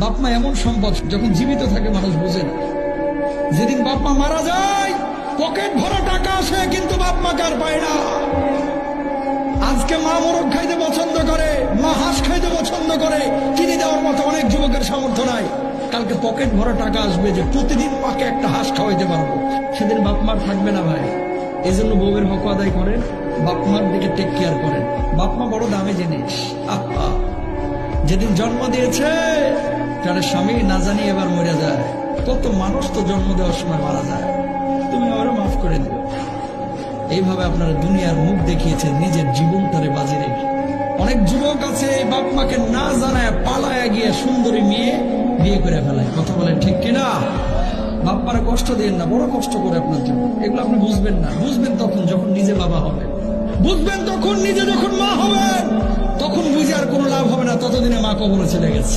বাপ মা এমন সম্পদ, যখন জীবিত থাকে মানুষ বুঝে না। যেদিন বাপ মা মারা যায় পকেট ভরা টাকা আসে, কিন্তু বাপ মা কার পায় না। আজকে মা মোরগ খাইতে পছন্দ করে, মা হাঁস খাইতে পছন্দ করে, কিনে দেওয়ার মতো অনেক যুবকের সামর্থ্য নাই। কালকে পকেট ভরা টাকা আসবে যে প্রতিদিন মাকে একটা হাঁস খাওয়াইতে পারবো, সেদিন বাপ মার থাকবে না ভাই। এই জন্য বউয়ের হক আদায় করেন, বাপ মার দিকে টেক কেয়ার করেন। বাপ মা বড় দামি জিনিস। আহা, যেদিন জন্ম দিয়েছে তার স্বামী না জানি এবার মরে যায়। কত মানুষ তো জন্ম দেওয়ার সময় মারা যায়, তুমি আমারও মাফ করে দিও। এইভাবে আপনারা দুনিয়ার মুখ দেখিয়েছেন, নিজের জীবন তারে বাজি রেখে। অনেক যুবক আছে বাপ মাকে না জানায় পালায় গিয়ে সুন্দরী মেয়ে বিয়ে করে ফেলায়। কথা বলেন ঠিক কিনা? বাপ মারা কষ্ট দেন না, বড় কষ্ট করে আপনার জন্য। এগুলো আপনি বুঝবেন না, বুঝবেন তখন যখন নিজে বাবা হবেন, বুঝবেন তখন নিজে যখন মা হবেন। তখন বুঝে আর কোনো লাভ হবে না, ততদিনে মা কবরে চলে গেছে।